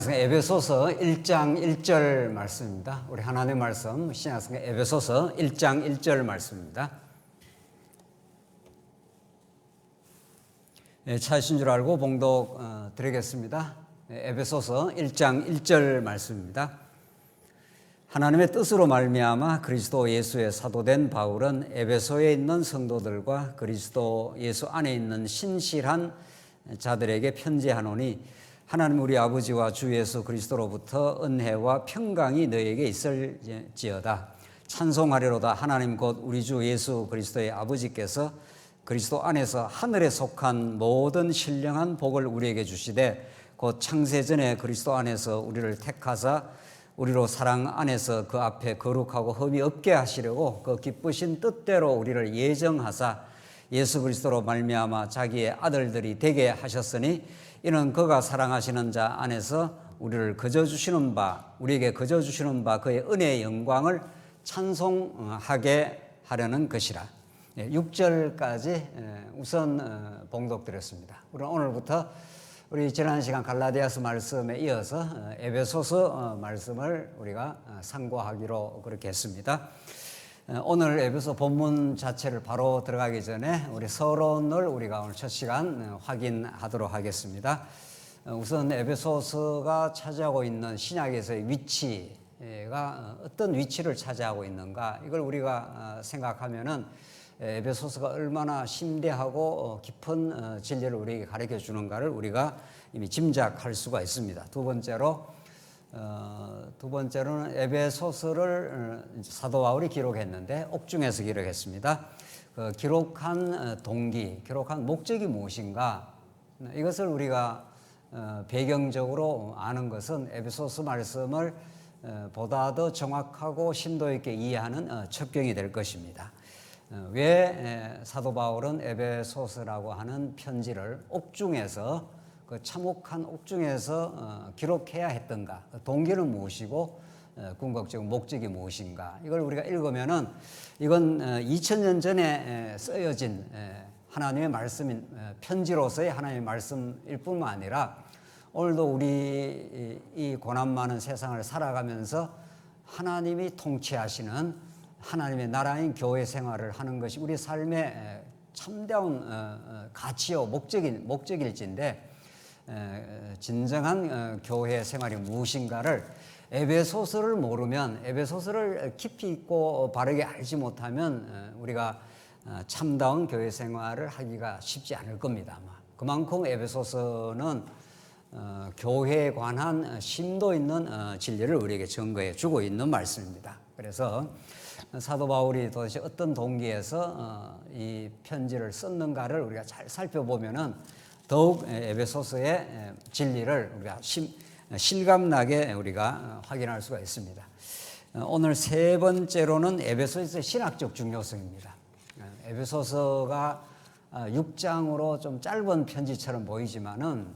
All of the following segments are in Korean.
에베소서 1장 1절 말씀입니다. 우리 하나님의 말씀 신약성경 에베소서 1장 1절 말씀입니다. 찾으신 줄 알고 봉독 드리겠습니다. 에베소서 1장 1절 말씀입니다. 하나님의 뜻으로 말미암아 그리스도 예수의 사도된 바울은 에베소에 있는 성도들과 그리스도 예수 안에 있는 신실한 자들에게 편지하노니 하나님 우리 아버지와 주 예수 그리스도로부터 은혜와 평강이 너에게 있을지어다. 찬송하리로다. 하나님 곧 우리 주 예수 그리스도의 아버지께서 그리스도 안에서 하늘에 속한 모든 신령한 복을 우리에게 주시되 곧 창세전에 그리스도 안에서 우리를 택하사 우리로 사랑 안에서 그 앞에 거룩하고 흠이 없게 하시려고 그 기쁘신 뜻대로 우리를 예정하사 예수 그리스도로 말미암아 자기의 아들들이 되게 하셨으니 이는 그가 사랑하시는 자 안에서 우리에게 거저 주시는 바 그의 은혜의 영광을 찬송하게 하려는 것이라. 6절까지 우선 봉독드렸습니다. 우리는 오늘부터 우리 지난 시간 갈라디아서 말씀에 이어서 에베소서 말씀을 우리가 상고하기로 그렇게 했습니다. 오늘 에베소 본문 자체를 바로 들어가기 전에 우리 서론을 우리가 오늘 첫 시간 확인하도록 하겠습니다. 우선 에베소서가 차지하고 있는 신약에서의 위치가 어떤 위치를 차지하고 있는가, 이걸 우리가 생각하면은 에베소서가 얼마나 심대하고 깊은 진리를 우리에게 가르쳐 주는가를 우리가 이미 짐작할 수가 있습니다. 두 번째로는 에베소서를 사도 바울이 기록했는데 옥중에서 기록했습니다. 그 기록한 동기, 기록한 목적이 무엇인가, 이것을 우리가 배경적으로 아는 것은 에베소서 말씀을 보다 더 정확하고 심도 있게 이해하는 첩경이 될 것입니다. 왜 사도 바울은 에베소서라고 하는 편지를 옥중에서, 그 참혹한 옥중에서 기록해야 했던가, 동기는 무엇이고 궁극적인 목적이 무엇인가, 이걸 우리가 읽으면은 이건 2000년 전에 쓰여진 하나님의 말씀인 편지로서의 하나님의 말씀일 뿐만 아니라 오늘도 우리 이 고난 많은 세상을 살아가면서 하나님이 통치하시는 하나님의 나라인 교회 생활을 하는 것이 우리 삶의 참다운 가치요 목적일진데, 진정한 교회 생활이 무엇인가를 에베소서를 모르면, 에베소서를 깊이 있고 바르게 알지 못하면 우리가 참다운 교회 생활을 하기가 쉽지 않을 겁니다. 아마 그만큼 에베소서는 교회에 관한 심도 있는 진리를 우리에게 증거해 주고 있는 말씀입니다. 그래서 사도 바울이 도대체 어떤 동기에서 이 편지를 썼는가를 우리가 잘 살펴보면은 더욱 에베소서의 진리를 우리가 실감나게 우리가 확인할 수가 있습니다. 오늘 세 번째로는 에베소서의 신학적 중요성입니다. 에베소서가 6장으로 좀 짧은 편지처럼 보이지만은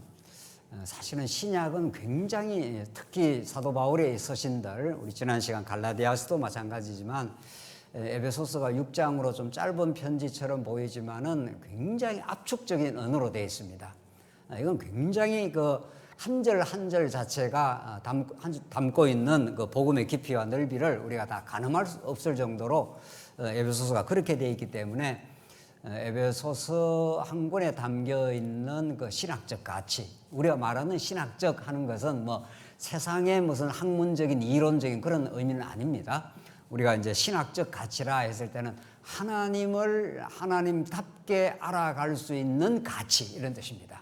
사실은 신약은 굉장히, 특히 사도 바울의 서신들, 우리 지난 시간 갈라디아서도 마찬가지지만 에베소서가 6장으로 좀 짧은 편지처럼 보이지만은 굉장히 압축적인 언어로 되어 있습니다. 이건 굉장히 그 한 절 한 절 자체가 담고 있는 그 복음의 깊이와 넓이를 우리가 다 가늠할 수 없을 정도로 에베소서가 그렇게 되어 있기 때문에 에베소서 한 권에 담겨 있는 그 신학적 가치, 우리가 말하는 신학적 하는 것은 뭐 세상의 무슨 학문적인 이론적인 그런 의미는 아닙니다. 우리가 이제 신학적 가치라 했을 때는 하나님을 하나님답게 알아갈 수 있는 가치, 이런 뜻입니다.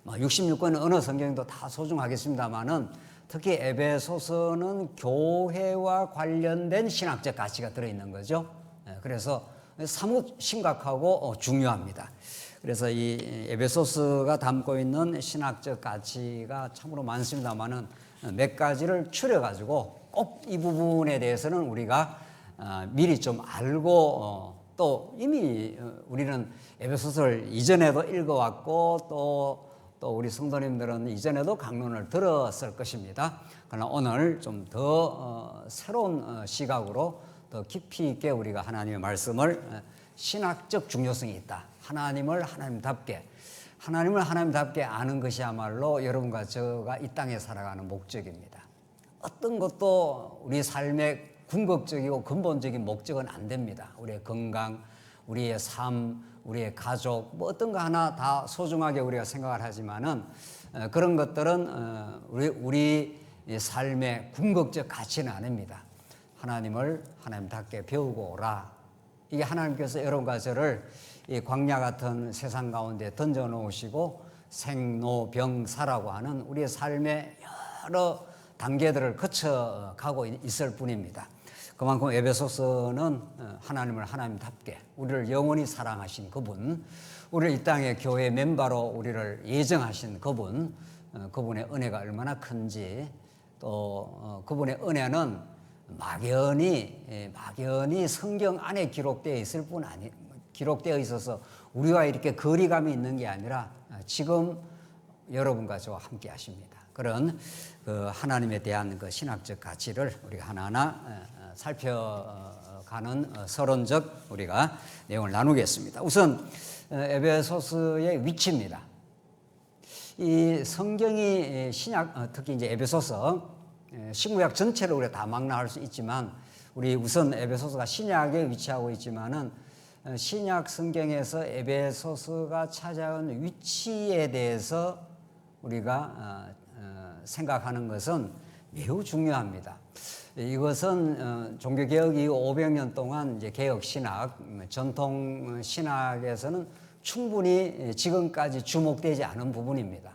66권의 어느 성경도 다 소중하겠습니다만은 특히 에베소서는 교회와 관련된 신학적 가치가 들어있는 거죠. 그래서 사뭇 심각하고 중요합니다. 그래서 이 에베소서가 담고 있는 신학적 가치가 참으로 많습니다만은 몇 가지를 추려가지고 꼭 이 부분에 대해서는 우리가 미리 좀 알고, 또 이미 우리는 에베소서를 이전에도 읽어왔고 또 우리 성도님들은 이전에도 강론을 들었을 것입니다. 그러나 오늘 좀 더 새로운 시각으로 더 깊이 있게 우리가 하나님의 말씀을, 신학적 중요성이 있다, 하나님을 하나님답게 하나님을 하나님답게 아는 것이야말로 여러분과 저가 이 땅에 살아가는 목적입니다. 어떤 것도 우리 삶의 궁극적이고 근본적인 목적은 안 됩니다. 우리의 건강, 우리의 삶, 우리의 가족, 뭐 어떤 거 하나 다 소중하게 우리가 생각을 하지만은 그런 것들은 우리 삶의 궁극적 가치는 아닙니다. 하나님을 하나님답게 배우고 오라. 이게 하나님께서 여러분과 저를 이 광야 같은 세상 가운데 던져 놓으시고 생로병사라고 하는 우리의 삶의 여러 단계들을 거쳐 가고 있을 뿐입니다. 그만큼 에베소서는 하나님을 하나님답게 우리를 영원히 사랑하신 그분, 우리를 이 땅의 교회 멤버로 우리를 예정하신 그분, 그분의 은혜가 얼마나 큰지, 또 그분의 은혜는 막연히 성경 안에 기록되어 있을 뿐 아니 기록되어 있어서 우리와 이렇게 거리감이 있는 게 아니라 지금 여러분과 저와 함께 하십니다. 그런 그 하나님에 대한 그 신학적 가치를 우리가 하나하나 살펴가는 서론적 우리가 내용을 나누겠습니다. 우선 에베소서의 위치입니다. 이 성경이 신약, 특히 이제 에베소서, 신구약 전체를 우리가 다 망라할 수 있지만 우리 우선 에베소서가 신약에 위치하고 있지만은 신약 성경에서 에베소서가 찾아온 위치에 대해서 우리가 생각하는 것은 매우 중요합니다. 이것은 종교개혁 이후 500년 동안 이제 개혁 신학, 전통 신학에서는 충분히 지금까지 주목되지 않은 부분입니다.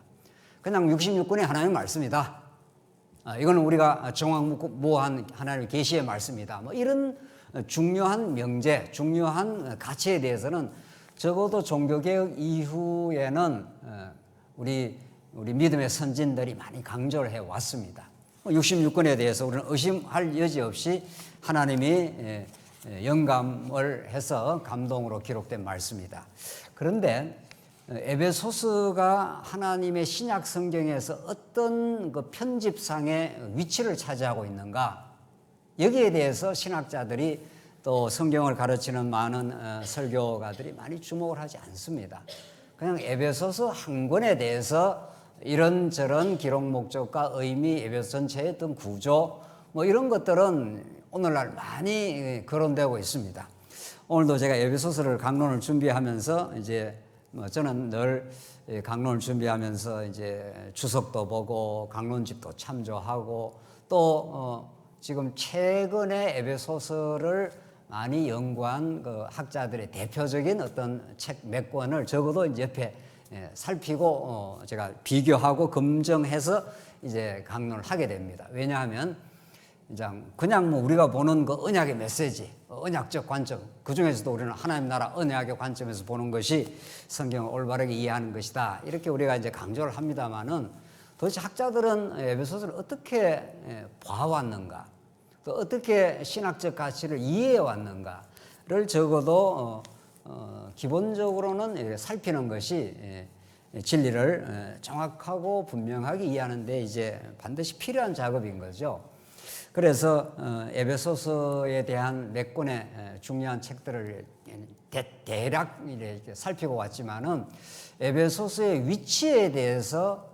그냥 66권의 하나님의 말씀이다. 이거는 우리가 정확무한 하나님의 계시의 말씀이다. 뭐 이런 중요한 명제, 중요한 가치에 대해서는 적어도 종교개혁 이후에는 우리 믿음의 선진들이 많이 강조를 해왔습니다. 66권에 대해서 우리는 의심할 여지 없이 하나님이 영감을 해서 감동으로 기록된 말씀이다. 그런데 에베소서가 하나님의 신약 성경에서 어떤 그 편집상의 위치를 차지하고 있는가? 여기에 대해서 신학자들이 또 성경을 가르치는 많은 설교가들이 많이 주목을 하지 않습니다. 그냥 에베소서 한 권에 대해서 이런저런 기록 목적과 의미, 에베소 전체의 어떤 구조, 뭐 이런 것들은 오늘날 많이 거론되고 있습니다. 오늘도 제가 에베소서를 강론을 준비하면서 이제 저는 늘 강론을 준비하면서 이제 주석도 보고 강론집도 참조하고 또 지금 최근에 에베소서를 많이 연구한 그 학자들의 대표적인 어떤 책 몇 권을 적어도 이제 옆에 살피고 제가 비교하고 검증해서 이제 강론을 하게 됩니다. 왜냐하면 그냥 뭐 우리가 보는 그 언약의 메시지, 언약적 관점, 그 중에서도 우리는 하나님 나라 언약의 관점에서 보는 것이 성경을 올바르게 이해하는 것이다. 이렇게 우리가 이제 강조를 합니다만은 도대체 학자들은 에베소서를 어떻게 봐왔는가, 또 어떻게 신학적 가치를 이해해 왔는가를 적어도 기본적으로는 살피는 것이 진리를 정확하고 분명하게 이해하는 데 이제 반드시 필요한 작업인 거죠. 그래서 에베소서에 대한 몇 권의 중요한 책들을 대략 이렇게 살피고 왔지만은 에베소서의 위치에 대해서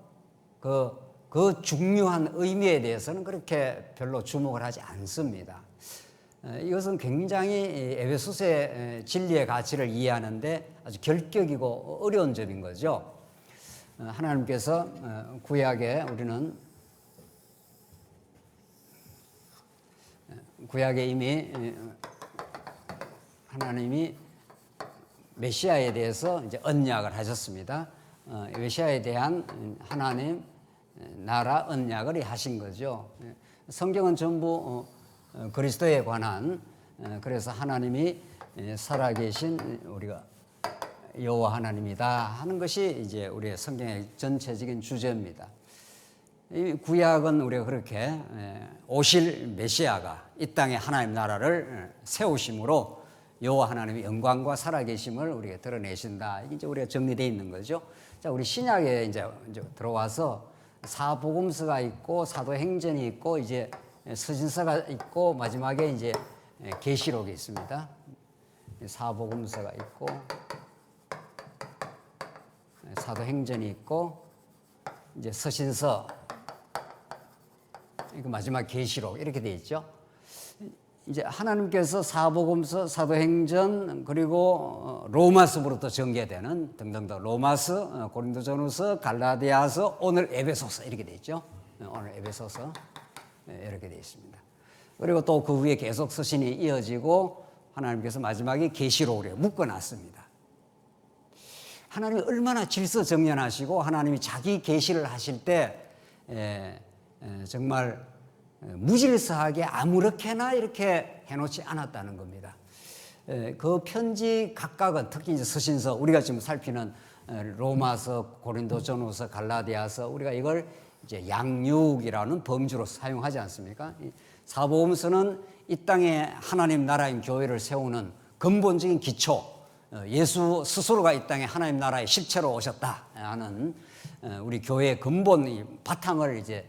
그 중요한 의미에 대해서는 그렇게 별로 주목을 하지 않습니다. 이것은 굉장히 에베소서의 진리의 가치를 이해하는데 아주 결격이고 어려운 점인 거죠. 하나님께서 구약에 이미 하나님이 메시아에 대해서 이제 언약을 하셨습니다. 메시아에 대한 하나님 나라 언약을 하신 거죠. 성경은 전부 그리스도에 관한, 그래서 하나님이 살아계신 우리가 여호와 하나님이다 하는 것이 이제 우리의 성경의 전체적인 주제입니다. 이 구약은 우리가 그렇게 오실 메시아가 이 땅에 하나님 나라를 세우심으로 여호와 하나님의 영광과 살아계심을 우리가 드러내신다. 이게 이제 우리가 정리되어 있는 거죠. 자, 우리 신약에 이제 들어와서 사복음서가 있고 사도행전이 있고 이제 서신서가 있고 마지막에 이제 계시록이 있습니다. 사복음서가 있고 사도행전이 있고 이제 서신서, 이거 마지막 계시록 이렇게 돼 있죠. 이제 하나님께서 사복음서, 사도행전, 그리고 로마서부터 전개되는 등등등, 로마서, 고린도전후서, 갈라디아서, 오늘 에베소서 이렇게 돼 있죠. 오늘 에베소서 이렇게 돼 있습니다. 그리고 또 그 위에 계속 서신이 이어지고 하나님께서 마지막에 계시록으로 묶어놨습니다. 하나님이 얼마나 질서정연하시고 하나님이 자기 계시를 하실 때 정말 무질서하게 아무렇게나 이렇게 해놓지 않았다는 겁니다. 그 편지 각각은 특히 이제 서신서, 우리가 지금 살피는 로마서, 고린도전후서, 갈라디아서, 우리가 이걸 이제 양육이라는 범주로 사용하지 않습니까? 사복음서는 이 땅에 하나님 나라인 교회를 세우는 근본적인 기초, 예수 스스로가 이 땅에 하나님 나라의 실체로 오셨다 하는 우리 교회의 근본 바탕을 이제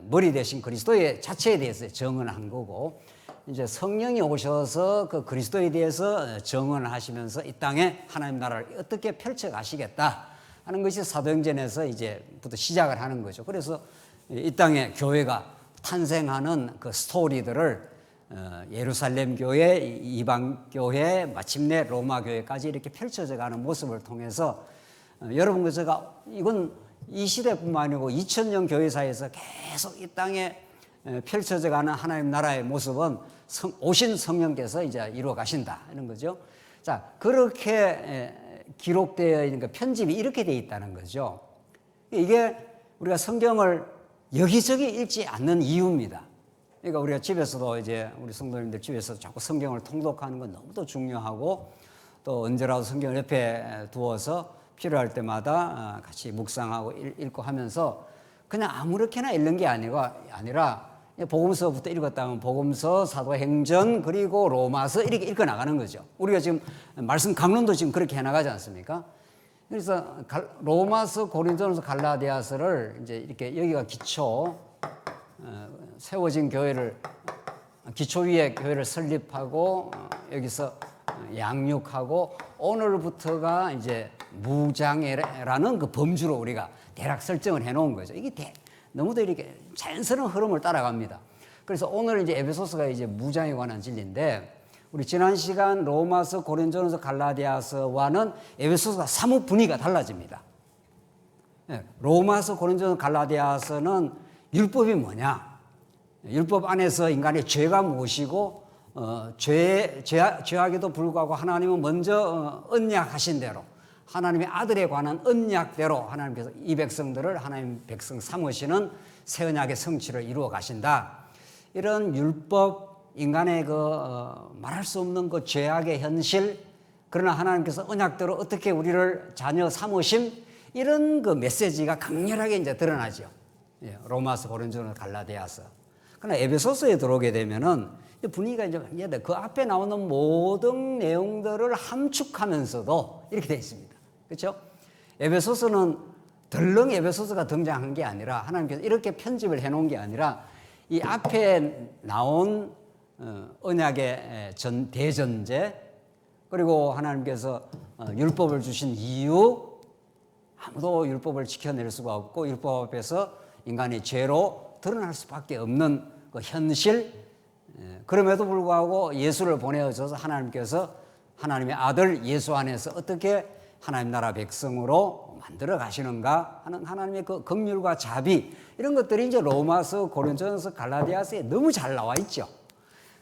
머리 대신 그리스도의 자체에 대해서 정언한 거고, 이제 성령이 오셔서 그 그리스도에 대해서 정언하시면서 이 땅에 하나님 나라를 어떻게 펼쳐 가시겠다 하는 것이 사도행전에서 이제부터 시작을 하는 거죠. 그래서 이 땅에 교회가 탄생하는 그 스토리들을 예루살렘 교회, 이방 교회, 마침내 로마 교회까지 이렇게 펼쳐져 가는 모습을 통해서 여러분과 제가 이건 이 시대뿐만 아니고 2000년 교회사에서 계속 이 땅에 펼쳐져 가는 하나님 나라의 모습은 오신 성령께서 이제 이루어 가신다 이런 거죠. 자, 그렇게 기록되어 있는 그 편집이 이렇게 되어 있다는 거죠. 이게 우리가 성경을 여기저기 읽지 않는 이유입니다. 그러니까 우리가 집에서도 이제 우리 성도님들 집에서 자꾸 성경을 통독하는 건 너무도 중요하고, 또 언제라도 성경을 옆에 두어서 필요할 때마다 같이 묵상하고 읽고 하면서 그냥 아무렇게나 읽는 게 아니라 복음서부터 읽었다면 복음서, 사도행전, 그리고 로마서 이렇게 읽어 나가는 거죠. 우리가 지금 말씀 강론도 지금 그렇게 해나가지 않습니까? 그래서 로마서, 고린도전서, 갈라디아서를 이제 이렇게 여기가 기초, 세워진 교회를 기초 위에 교회를 설립하고 여기서 양육하고 오늘부터가 이제 무장애라는 그 범주로 우리가 대략 설정을 해놓은 거죠. 이게 너무도 이렇게 자연스러운 흐름을 따라갑니다. 그래서 오늘 이제 에베소서가 이제 무장에 관한 진리인데, 우리 지난 시간 로마서, 고린도전서, 갈라디아서와는 에베소서가 사뭇 분위기가 달라집니다. 로마서, 고린도전서, 갈라디아서는 율법이 뭐냐? 율법 안에서 인간의 죄가 무엇이고, 죄악에도 불구하고 하나님은 먼저 언약하신 대로 하나님의 아들에 관한 언약대로 하나님께서 이 백성들을 하나님 백성 삼으시는 새 언약의 성취를 이루어 가신다. 이런 율법, 인간의 말할 수 없는 그 죄악의 현실, 그러나 하나님께서 언약대로 어떻게 우리를 자녀 삼으심, 이런 그 메시지가 강렬하게 이제 드러나죠. 로마서, 고린도전서, 갈라디아서. 그러나 에베소서에 들어오게 되면은 분위기가 이제 그 앞에 나오는 모든 내용들을 함축하면서도 이렇게 되어 있습니다. 그렇죠? 에베소서는 덜렁 에베소서가 등장한 게 아니라 하나님께서 이렇게 편집을 해놓은 게 아니라 이 앞에 나온 언약의 대전제, 그리고 하나님께서 율법을 주신 이유, 아무도 율법을 지켜낼 수가 없고 율법 앞에서 인간의 죄로 드러날 수밖에 없는 그 현실, 그럼에도 불구하고 예수를 보내어줘서 하나님께서 하나님의 아들 예수 안에서 어떻게 하나님 나라 백성으로 만들어 가시는가 하는 하나님의 그 긍휼과 자비, 이런 것들이 이제 로마서, 고린도전서, 갈라디아서에 너무 잘 나와 있죠.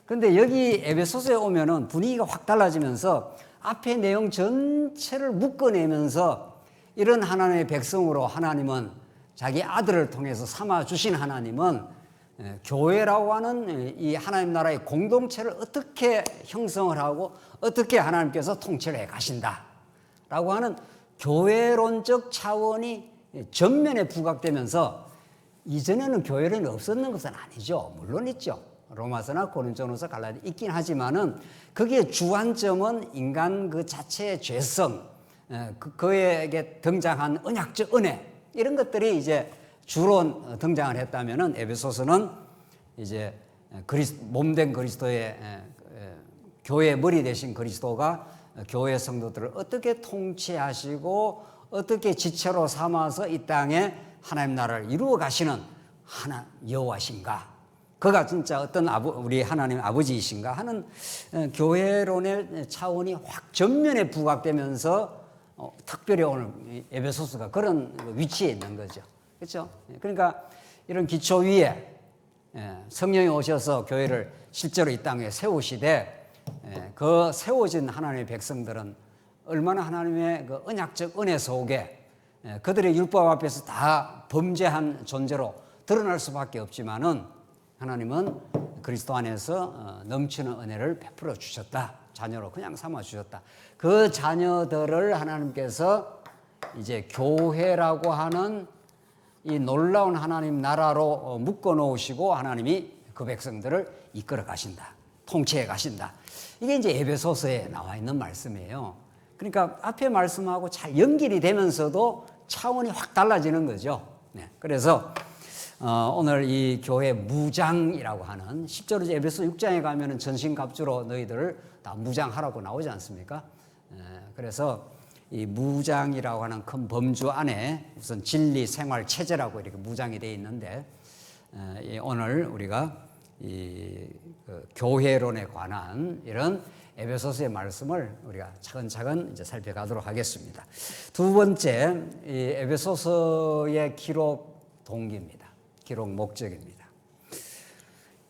그런데 여기 에베소서에 오면은 분위기가 확 달라지면서 앞에 내용 전체를 묶어내면서 이런 하나님의 백성으로 하나님은 자기 아들을 통해서 삼아 주신 하나님은 교회라고 하는 이 하나님 나라의 공동체를 어떻게 형성을 하고 어떻게 하나님께서 통치를 해 가신다라고 하는 교회론적 차원이 전면에 부각되면서, 이전에는 교회론이 없었는 것은 아니죠. 물론 있죠. 로마서나 고린도전서, 갈라디아 있긴 하지만은 거기에 주안점은 인간 그 자체의 죄성, 그에게 등장한 언약적 은혜, 이런 것들이 이제 주로 등장을 했다면은 에베소서는 이제 몸된 그리스도의 교회의 머리 되신 그리스도가 교회 성도들을 어떻게 통치하시고 어떻게 지체로 삼아서 이 땅에 하나님 나라를 이루어 가시는 하나 여호와신가? 그가 진짜 어떤 우리 하나님 아버지이신가 하는 교회론의 차원이 확 전면에 부각되면서 특별히 오늘 에베소서가 그런 위치에 있는 거죠. 그렇죠? 그러니까 이런 기초 위에 성령이 오셔서 교회를 실제로 이 땅에 세우시되 그 세워진 하나님의 백성들은 얼마나 하나님의 그 언약적 은혜 속에 그들의 율법 앞에서 다 범죄한 존재로 드러날 수밖에 없지만은 하나님은 그리스도 안에서 넘치는 은혜를 베풀어 주셨다. 자녀로 그냥 삼아 주셨다. 그 자녀들을 하나님께서 이제 교회라고 하는 이 놀라운 하나님 나라로 묶어 놓으시고 하나님이 그 백성들을 이끌어 가신다. 통치해 가신다. 이게 이제 에베소서에 나와 있는 말씀이에요. 그러니까 앞에 말씀하고 잘 연결이 되면서도 차원이 확 달라지는 거죠. 네. 그래서 오늘 이 교회 무장이라고 하는 10절 에베소 6장에 가면은 전신갑주로 너희들을 다 무장하라고 나오지 않습니까? 그래서 이 무장이라고 하는 큰 범주 안에 우선 진리, 생활, 체제라고 이렇게 무장이 되어 있는데 오늘 우리가 이 교회론에 관한 이런 에베소서의 말씀을 우리가 차근차근 이제 살펴가도록 하겠습니다. 두 번째, 이 에베소서의 기록 동기입니다. 기록 목적입니다.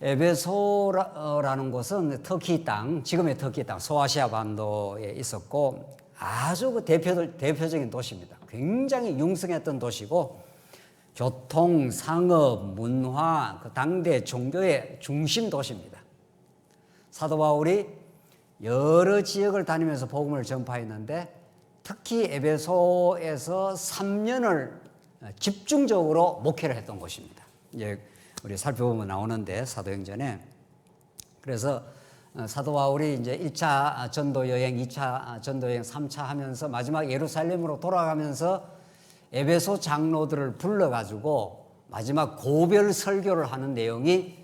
에베소라는 곳은 터키 땅, 지금의 터키 땅, 소아시아 반도에 있었고 아주 그 대표적인 도시입니다. 굉장히 융성했던 도시고 교통, 상업, 문화, 그 당대 종교의 중심 도시입니다. 사도 바울이 여러 지역을 다니면서 복음을 전파했는데 특히 에베소에서 3년을 집중적으로 목회를 했던 곳입니다. 이제 우리 살펴보면 나오는데 사도행전에 그래서 사도 바울이 이제 1차 전도 여행, 2차 전도 여행, 3차 하면서 마지막 예루살렘으로 돌아가면서 에베소 장로들을 불러가지고 마지막 고별 설교를 하는 내용이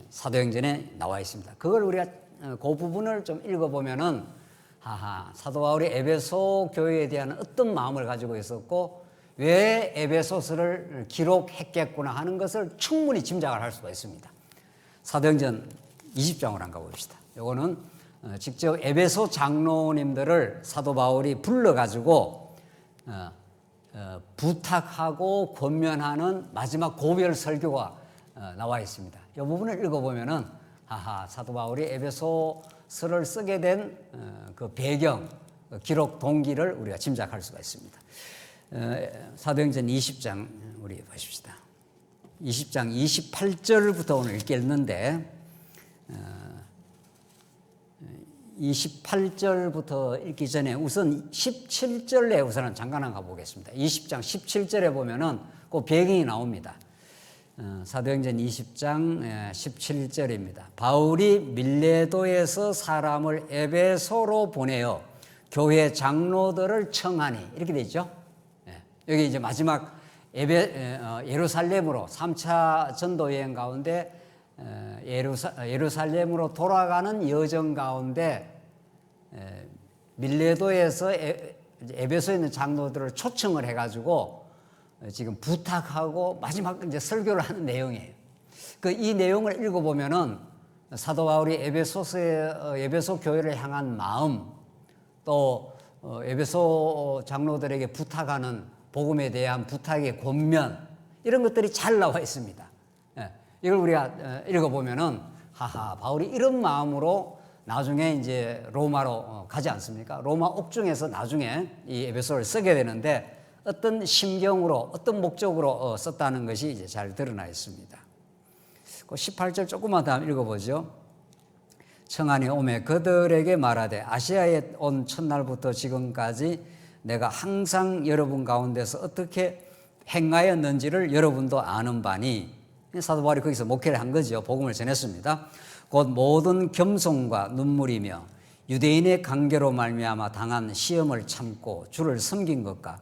사도행전에 나와 있습니다. 그걸 우리가 그 부분을 좀 읽어보면은 사도 바울이 에베소 교회에 대한 어떤 마음을 가지고 있었고 왜 에베소서를 기록했겠구나 하는 것을 충분히 짐작을 할 수가 있습니다. 사도행전 20장을 한번 가봅시다. 이거는 직접 에베소 장로님들을 사도 바울이 불러가지고 부탁하고 권면하는 마지막 고별 설교가 나와 있습니다. 이 부분을 읽어보면은 사도 바울이 에베소서를 쓰게 된 그 배경, 기록 동기를 우리가 짐작할 수가 있습니다. 사도행전 20장 우리 보십시다. 20장 28절부터 오늘 읽겠는데 28절부터 읽기 전에 우선 17절에 우선은 잠깐 한번 가보겠습니다. 20장 17절에 보면은 그 배경이 나옵니다. 사도행전 20장 17절입니다. 바울이 밀레도에서 사람을 에베소로 보내어 교회 장로들을 청하니 이렇게 되어 있죠. 여기 이제 마지막 예루살렘으로 3차 전도 여행 가운데 예루살렘으로 돌아가는 여정 가운데 밀레도에서 에베소에 있는 장로들을 초청을 해가지고 지금 부탁하고 마지막 이제 설교를 하는 내용이에요. 이 내용을 읽어보면은 사도 바울이 에베소 교회를 향한 마음 또 에베소 장로들에게 부탁하는 복음에 대한 부탁의 권면 이런 것들이 잘 나와 있습니다. 이걸 우리가 읽어보면은 바울이 이런 마음으로 나중에 이제 로마로 가지 않습니까? 로마 옥중에서 나중에 이 에베소를 쓰게 되는데 어떤 심경으로 어떤 목적으로 썼다는 것이 이제 잘 드러나 있습니다. 그 18절 조금만 더 읽어보죠. 청하니 오매 그들에게 말하되 아시아에 온 첫날부터 지금까지 내가 항상 여러분 가운데서 어떻게 행하였는지를 여러분도 아는 바니 사도 바울이 거기서 목회를 한 거죠. 복음을 전했습니다. 곧 모든 겸손과 눈물이며 유대인의 관계로 말미암아 당한 시험을 참고 주를 섬긴 것과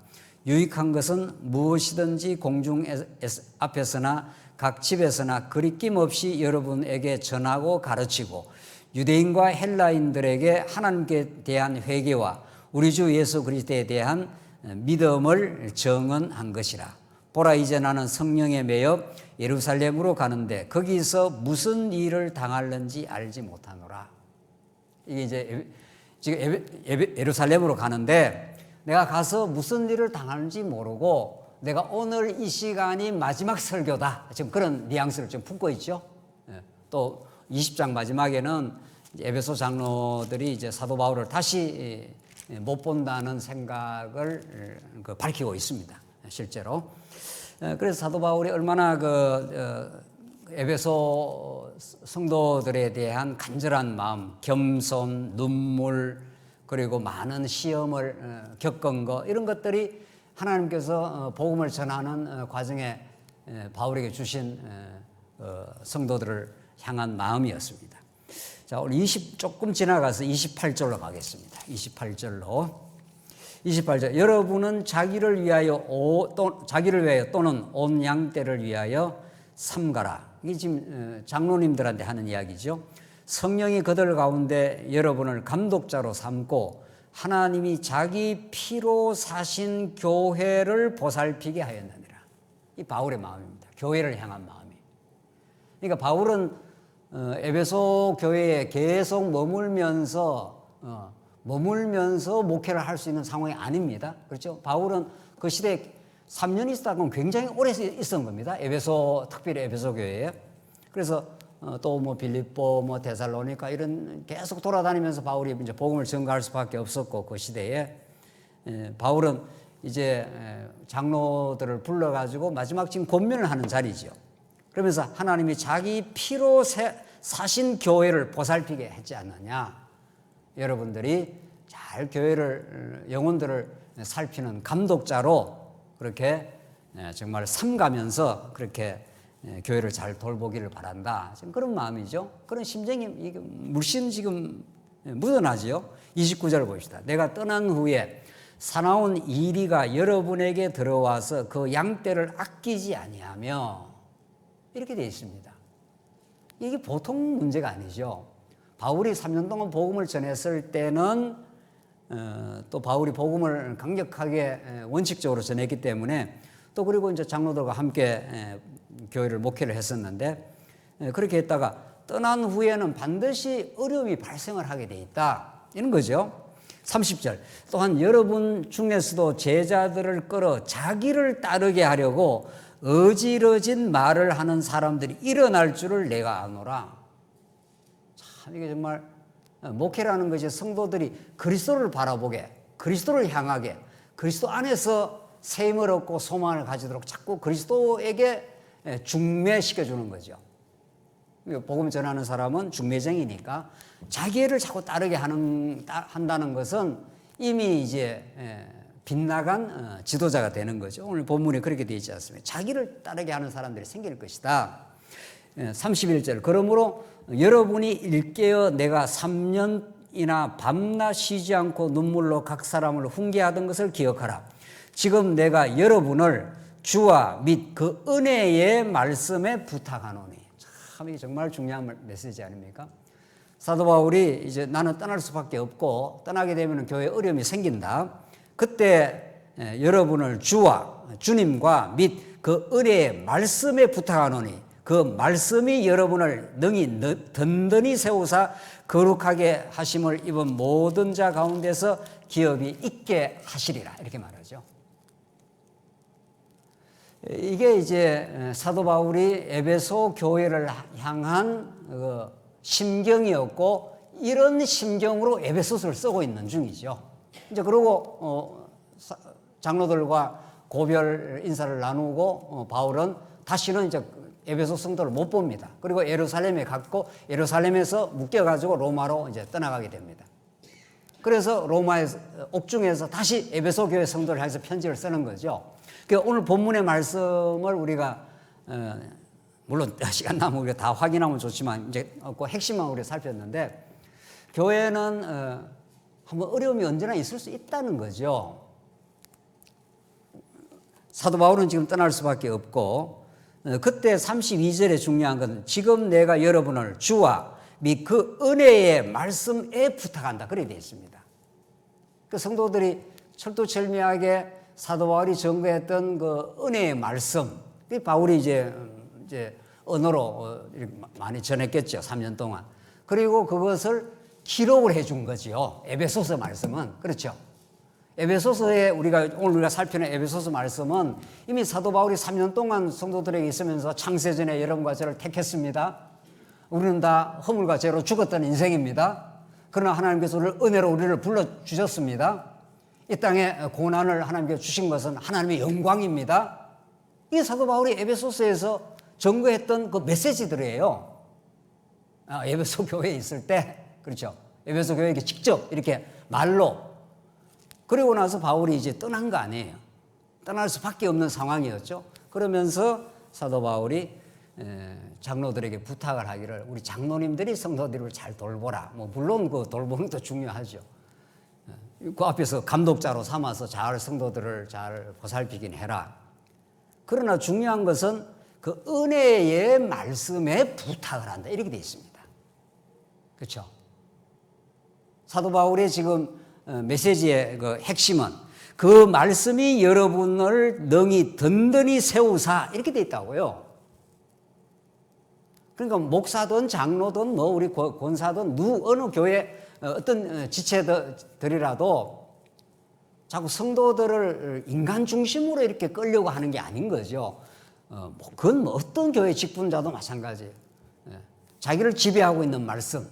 유익한 것은 무엇이든지 공중 앞에서나 각 집에서나 거리낌 없이 여러분에게 전하고 가르치고 유대인과 헬라인들에게 하나님께 대한 회개와 우리 주 예수 그리스도에 대한 믿음을 정언한 것이라. 보라, 이제 나는 성령에 매여 예루살렘으로 가는데 거기서 무슨 일을 당할는지 알지 못하노라. 이게 이제 지금 예루살렘으로 가는데 내가 가서 무슨 일을 당하는지 모르고 내가 오늘 이 시간이 마지막 설교다. 지금 그런 뉘앙스를 좀 품고 있죠. 또 20장 마지막에는 에베소 장로들이 이제 사도 바울을 다시 못 본다는 생각을 밝히고 있습니다. 실제로. 그래서 사도 바울이 얼마나 에베소 성도들에 대한 간절한 마음, 겸손, 눈물, 그리고 많은 시험을 겪은 것, 이런 것들이 하나님께서 복음을 전하는 과정에 바울에게 주신 성도들을 향한 마음이었습니다. 자, 오늘 조금 지나가서 28절로 가겠습니다. 28절. 여러분은 자기를 위하여 또는 온 양떼를 위하여 삼가라. 이게 지금 장로님들한테 하는 이야기죠. 성령이 그들 가운데 여러분을 감독자로 삼고 하나님이 자기 피로 사신 교회를 보살피게 하였느니라. 이 바울의 마음입니다. 교회를 향한 마음이. 그러니까 바울은 에베소 교회에 계속 머물면서 목회를 할 수 있는 상황이 아닙니다. 그렇죠? 바울은 그 시대에 3년 있었다고 굉장히 오래 있었던 겁니다. 특별히 에베소 교회에. 그래서 또 뭐 빌립보, 데살로니가 이런 계속 돌아다니면서 바울이 이제 복음을 전가할 수밖에 없었고, 그 시대에 바울은 이제 장로들을 불러가지고 마지막 지금 권면을 하는 자리죠. 그러면서 하나님이 자기 피로 사신 교회를 보살피게 했지 않느냐. 여러분들이 잘 교회를, 영혼들을 살피는 감독자로 그렇게 정말 삼가면서 그렇게 교회를 잘 돌보기를 바란다. 지금 그런 마음이죠. 그런 심정이 물씬 지금 묻어나죠. 29절 봅시다. 내가 떠난 후에 사나운 이리가 여러분에게 들어와서 그 양떼를 아끼지 아니하며, 이렇게 되어 있습니다. 이게 보통 문제가 아니죠. 바울이 3년 동안 복음을 전했을 때는 또 바울이 복음을 강력하게 원칙적으로 전했기 때문에, 또 그리고 이제 장로들과 함께 교회를 목회를 했었는데, 그렇게 했다가 떠난 후에는 반드시 어려움이 발생을 하게 돼 있다, 이런 거죠. 30절. 또한 여러분 중에서도 제자들을 끌어 자기를 따르게 하려고 어지러진 말을 하는 사람들이 일어날 줄을 내가 아노라. 참, 이게 정말 목회라는 것이 성도들이 그리스도를 바라보게, 그리스도를 향하게, 그리스도 안에서 셈을 얻고 소망을 가지도록 자꾸 그리스도에게 중매시켜주는 거죠. 복음 전하는 사람은 중매쟁이니까 자기를 자꾸 따르게 한다는 것은 이미 이제 빗나간 지도자가 되는 거죠. 오늘 본문에 그렇게 되어 있지 않습니까? 자기를 따르게 하는 사람들이 생길 것이다. 31절. 그러므로 여러분이 일깨어 내가 3년이나 밤낮 쉬지 않고 눈물로 각 사람을 훈계하던 것을 기억하라. 지금 내가 여러분을 주와 및 그 은혜의 말씀에 부탁하노니. 참, 이게 정말 중요한 메시지 아닙니까? 사도 바울이 이제 나는 떠날 수밖에 없고, 떠나게 되면 교회에 어려움이 생긴다. 그때 여러분을 주님과 및 그 은혜의 말씀에 부탁하노니, 그 말씀이 여러분을 능히 든든히 세우사 거룩하게 하심을 입은 모든 자 가운데서 기업이 있게 하시리라, 이렇게 말하죠. 이게 이제 사도 바울이 에베소 교회를 향한 심경이었고, 이런 심경으로 에베소서를 쓰고 있는 중이죠. 이제 그러고 장로들과 고별 인사를 나누고 바울은 다시는 이제 에베소 성도를 못 봅니다. 그리고 예루살렘에 갔고, 예루살렘에서 묶여가지고 로마로 이제 떠나가게 됩니다. 그래서 로마의 옥중에서 다시 에베소 교회 성도를 향해서 편지를 쓰는 거죠. 오늘 본문의 말씀을 우리가 물론 시간 남으면 우리가 다 확인하면 좋지만 이제 그 핵심만 우리가 살폈는데, 교회는 한번 어려움이 언제나 있을 수 있다는 거죠. 사도 바울은 지금 떠날 수밖에 없고, 그때 32절에 중요한 건 지금 내가 여러분을 주와 및 그 은혜의 말씀에 부탁한다, 그렇게 되어 있습니다. 그 성도들이 철두철미하게 사도 바울이 전거했던 그 은혜의 말씀, 바울이 이제 언어로 이렇게 많이 전했겠죠. 3년 동안. 그리고 그것을 기록을 해준 거지요. 에베소서 말씀은. 그렇죠. 에베소서에 오늘 우리가 살피는 에베소서 말씀은 이미 사도 바울이 3년 동안 성도들에게 있으면서 창세전에 여러분과 저를 택했습니다. 우리는 다 허물과 죄로 죽었던 인생입니다. 그러나 하나님께서 은혜로 우리를 불러주셨습니다. 이 땅에 고난을 하나님께서 주신 것은 하나님의 영광입니다. 이게 사도 바울이 에베소서에서 전거했던 그 메시지들이에요. 에베소 교회에 있을 때, 그렇죠. 에베소 교회에게 직접 이렇게 말로. 그리고 나서 바울이 이제 떠난 거 아니에요. 떠날 수밖에 없는 상황이었죠. 그러면서 사도 바울이 장로들에게 부탁을 하기를 우리 장로님들이 성도들을 잘 돌보라. 물론 그 돌보는 것도 중요하죠. 그 앞에서 감독자로 삼아서 잘 성도들을 잘 보살피긴 해라. 그러나 중요한 것은 그 은혜의 말씀에 부탁을 한다. 이렇게 되어 있습니다. 그렇죠? 사도 바울의 지금 메시지의 그 핵심은 그 말씀이 여러분을 능히 든든히 세우사 이렇게 되어 있다고요. 그러니까 목사든 장로든 우리 권사든 어느 교회 어떤 지체들이라도 자꾸 성도들을 인간 중심으로 이렇게 끌려고 하는 게 아닌 거죠. 그건 어떤 교회 직분자도 마찬가지예요. 자기를 지배하고 있는 말씀,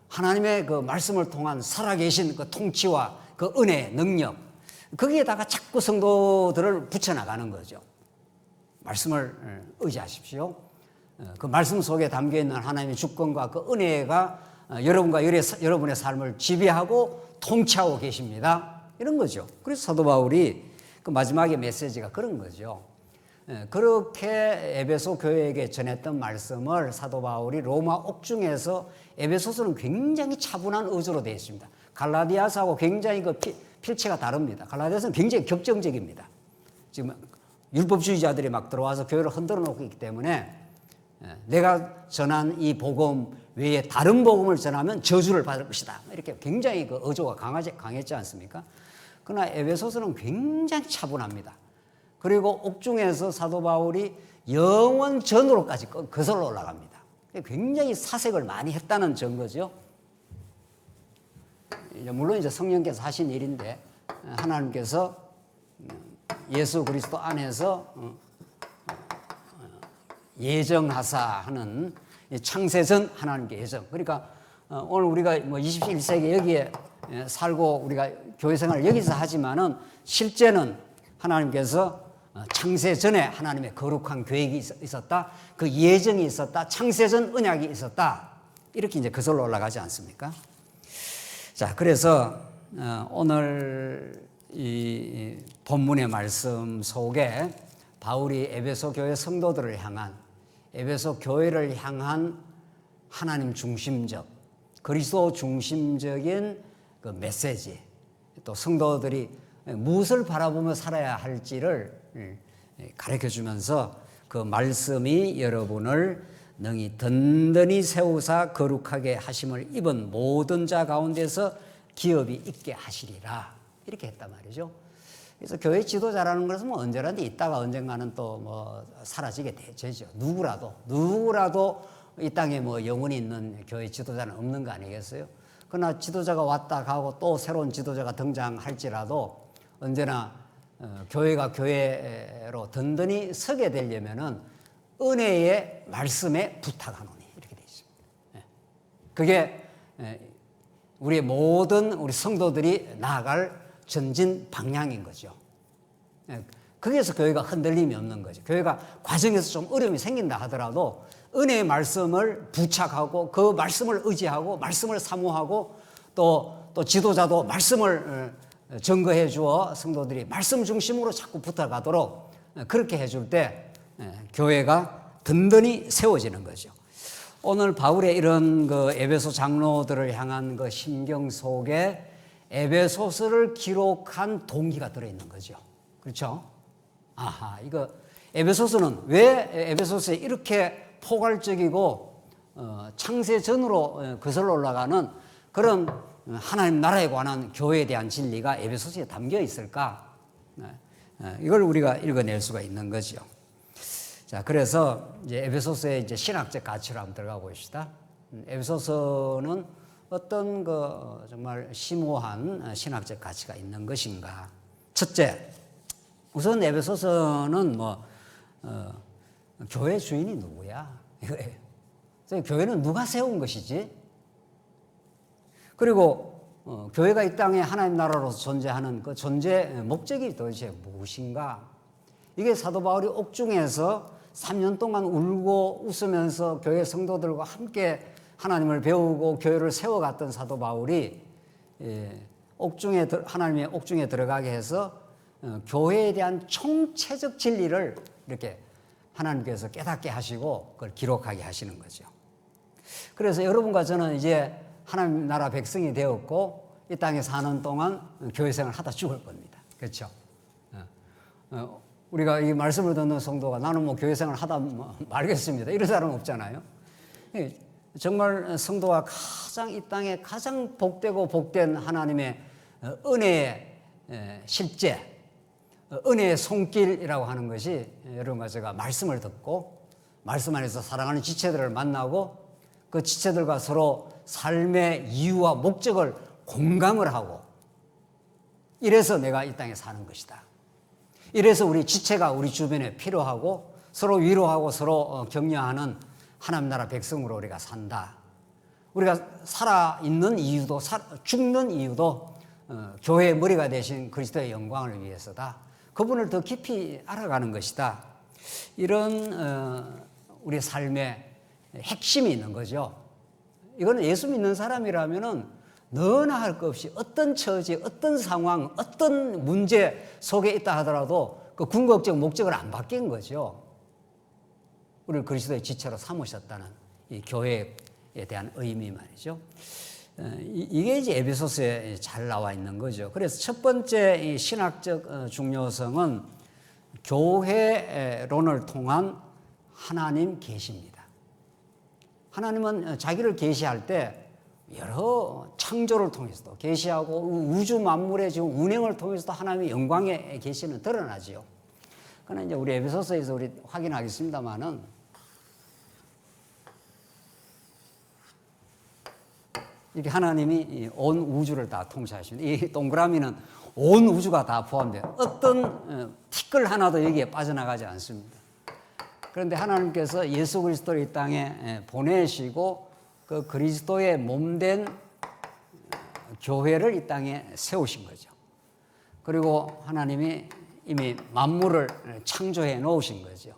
하나님의 그 말씀을 통한 살아계신 그 통치와 그 은혜, 능력, 거기에다가 자꾸 성도들을 붙여나가는 거죠. 말씀을 의지하십시오. 그 말씀 속에 담겨있는 하나님의 주권과 그 은혜가 여러분과 여러분의 삶을 지배하고 통치하고 계십니다. 이런 거죠. 그래서 사도 바울이 그 마지막에 메시지가 그런 거죠. 그렇게 에베소 교회에게 전했던 말씀을 사도 바울이 로마 옥중에서 에베소서는 굉장히 차분한 어조로 되어 있습니다. 갈라디아서하고 굉장히 그 필체가 다릅니다. 갈라디아서는 굉장히 격정적입니다. 지금 율법주의자들이 막 들어와서 교회를 흔들어 놓고 있기 때문에 내가 전한 이 복음 외에 다른 복음을 전하면 저주를 받을 것이다. 이렇게 굉장히 그 어조가 강했지 않습니까? 그러나 에베소서는 굉장히 차분합니다. 그리고 옥중에서 사도 바울이 영원 전으로까지 거슬러 올라갑니다. 굉장히 사색을 많이 했다는 증거죠. 물론 이제 성령께서 하신 일인데 하나님께서 예수 그리스도 안에서 예정하사 하는 창세전 하나님께 예정. 그러니까 오늘 우리가 21세기 여기에 살고 우리가 교회 생활을 여기서 하지만은 실제는 하나님께서 창세전에 하나님의 거룩한 계획이 있었다. 그 예정이 있었다. 창세전 언약이 있었다. 이렇게 이제 거슬러 올라가지 않습니까? 자, 그래서 오늘 이 본문의 말씀 속에 바울이 에베소 교회 성도들을 향한 에베소 교회를 향한 하나님 중심적, 그리스도 중심적인 그 메시지, 또 성도들이 무엇을 바라보며 살아야 할지를 가르쳐 주면서 그 말씀이 여러분을 능히 든든히 세우사 거룩하게 하심을 입은 모든 자 가운데서 기업이 있게 하시리라. 이렇게 했단 말이죠. 그래서 교회 지도자라는 것은 언제라도 있다가 언젠가는 또 사라지게 되죠. 누구라도 이 땅에 영혼이 있는 교회 지도자는 없는 거 아니겠어요? 그러나 지도자가 왔다 가고 또 새로운 지도자가 등장할지라도 언제나 교회가 교회로 든든히 서게 되려면은 은혜의 말씀에 부탁하노니 이렇게 되어 있습니다. 그게 우리 모든 우리 성도들이 나아갈 전진 방향인 거죠. 거기에서 교회가 흔들림이 없는 거죠. 교회가 과정에서 좀 어려움이 생긴다 하더라도 은혜의 말씀을 부착하고 그 말씀을 의지하고 말씀을 사모하고 또 지도자도 말씀을 증거해 주어 성도들이 말씀 중심으로 자꾸 붙어가도록 그렇게 해줄 때 교회가 든든히 세워지는 거죠. 오늘 바울의 이런 그 에베소 장로들을 향한 그 심경 속에 에베소서를 기록한 동기가 들어있는 거죠. 그렇죠? 이거 에베소서는 왜 에베소서에 이렇게 포괄적이고 창세 전으로 거슬러 올라가는 그런 하나님 나라에 관한 교회에 대한 진리가 에베소서에 담겨 있을까? 이걸 우리가 읽어낼 수가 있는 거죠. 자, 그래서 이제 에베소서의 이제 신학적 가치로 한번 들어가 봅시다. 에베소서는 어떤 정말 심오한 신학적 가치가 있는 것인가? 첫째, 우선 에베소서는 교회 주인이 누구야? 이거예요. 교회는 누가 세운 것이지? 그리고 교회가 이 땅에 하나님 나라로서 존재하는 그 존재 목적이 도대체 무엇인가? 이게 사도 바울이 옥중에서 3년 동안 울고 웃으면서 교회 성도들과 함께 하나님을 배우고 교회를 세워갔던 사도 바울이 하나님의 옥중에 들어가게 해서 교회에 대한 총체적 진리를 이렇게 하나님께서 깨닫게 하시고 그걸 기록하게 하시는 거죠. 그래서 여러분과 저는 이제 하나님 나라 백성이 되었고 이 땅에 사는 동안 교회 생활을 하다 죽을 겁니다. 그렇죠? 우리가 이 말씀을 듣는 성도가 나는 교회 생활을 하다 말겠습니다. 이런 사람은 없잖아요. 정말 성도가 이 땅에 가장 복되고 복된 하나님의 은혜의 실제, 은혜의 손길이라고 하는 것이 여러분과 제가 말씀을 듣고 말씀 안에서 사랑하는 지체들을 만나고 그 지체들과 서로 삶의 이유와 목적을 공감을 하고 이래서 내가 이 땅에 사는 것이다. 이래서 우리 지체가 우리 주변에 필요하고 서로 위로하고 서로 격려하는 하나님 나라 백성으로 우리가 산다. 우리가 살아있는 이유도 죽는 이유도 교회의 머리가 되신 그리스도의 영광을 위해서다. 그분을 더 깊이 알아가는 것이다. 이런 우리 삶의 핵심이 있는 거죠. 이거는 예수 믿는 사람이라면은 너나 할 것 없이 어떤 처지, 어떤 상황, 어떤 문제 속에 있다 하더라도 그 궁극적 목적을 안 바뀐 거죠. 우리를 그리스도의 지체로 삼으셨다는 이 교회에 대한 의미 말이죠. 이게 이제 에베소서에 잘 나와 있는 거죠. 그래서 첫 번째 이 신학적 중요성은 교회론을 통한 하나님 계시입니다. 하나님은 자기를 계시할 때 여러 창조를 통해서도 계시하고 우주 만물의 지금 운행을 통해서도 하나님의 영광의 계시는 드러나지요. 그러나 이제 우리 에베소서에서 우리 확인하겠습니다만은 이렇게 하나님이 온 우주를 다 통치하십니다. 이 동그라미는 온 우주가 다 포함돼요. 어떤 티끌 하나도 여기에 빠져나가지 않습니다. 그런데 하나님께서 예수 그리스도를 이 땅에 보내시고 그 그리스도의 몸된 교회를 이 땅에 세우신 거죠. 그리고 하나님이 이미 만물을 창조해 놓으신 거죠.